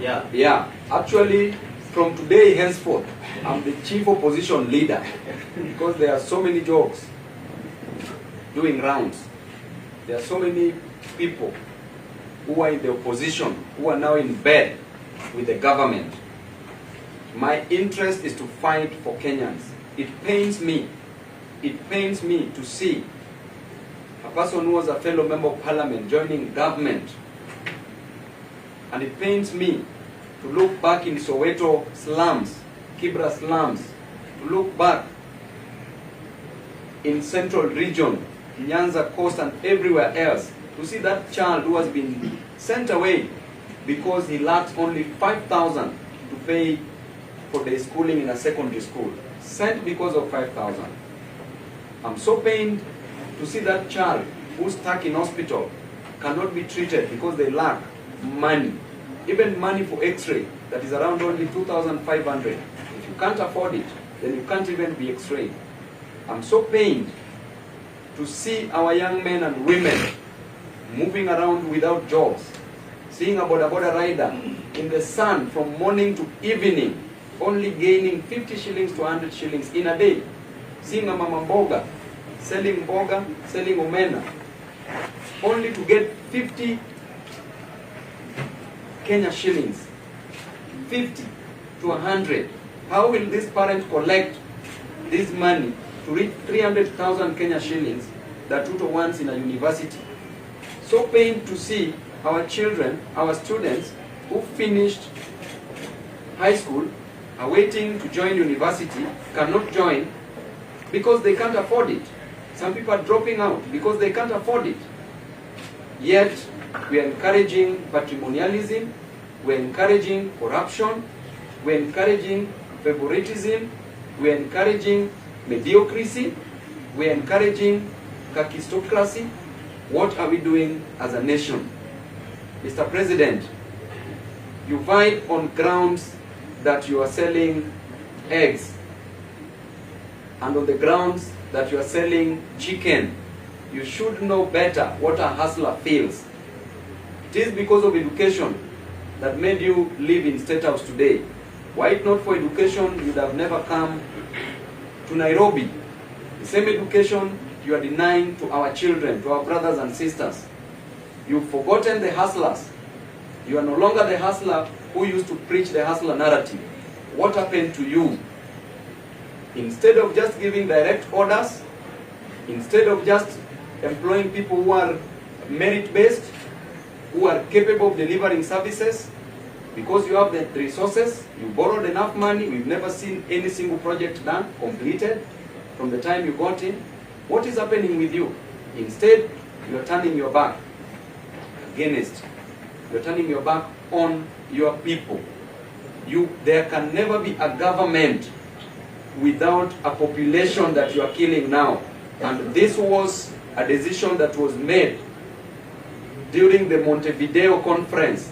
Yeah. Yeah. Actually, from today henceforth, I'm the chief opposition leader because there are so many jokes doing rounds. There are so many people who are in the opposition who are now in bed with the government. My interest is to fight for Kenyans. It pains me to see a person who was a fellow member of parliament joining government. And it pains me to look back in Soweto slums, Kibra slums, to look back in central region, Nyanza coast and everywhere else, to see that child who has been sent away because he lacks only 5,000 to pay for the schooling in a secondary school. Sent because of 5,000. I'm so pained to see that child who's stuck in hospital cannot be treated because they lack money. Even money for x-ray, that is around only 2,500. If you can't afford it, then you can't even be x-rayed. I'm so pained to see our young men and women moving around without jobs, seeing a boda rider in the sun from morning to evening, only gaining 50 shillings to 100 shillings in a day. Seeing a mama mboga, selling omena, only to get 50 Kenya shillings, 50 to 100. How will this parent collect this money to reach 300,000 Kenya shillings that Ruto wants in a university? So pained to see our children, our students who finished high school, are waiting to join university, cannot join because they can't afford it. Some people are dropping out because they can't afford it. Yet, we are encouraging patrimonialism, we're encouraging corruption, we're encouraging favoritism, we're encouraging mediocrity, we're encouraging kakistocracy. What are we doing as a nation? Mr. President, you fight on grounds that you are selling eggs, and on the grounds that you are selling chicken. You should know better what a hustler feels. It is because of education that made you live in State House today. Were it not for education, you'd have never come to Nairobi. The same education you are denying to our children, to our brothers and sisters. You've forgotten the hustlers. You are no longer the hustler who used to preach the hustler narrative. What happened to you? Instead of just giving direct orders, instead of just employing people who are merit-based, who are capable of delivering services, because you have the resources, you borrowed enough money, we've never seen any single project done, completed, from the time you got in. What is happening with you? Instead, you're turning your back against, you're turning your back on your people. There can never be a government without a population that you are killing now. And this was a decision that was made during the Montevideo conference,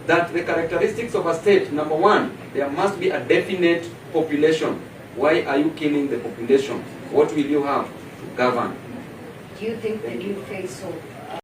that the characteristics of a state, number one, there must be a definite population. Why are you killing the population? What will you have to govern? Do you think the new face of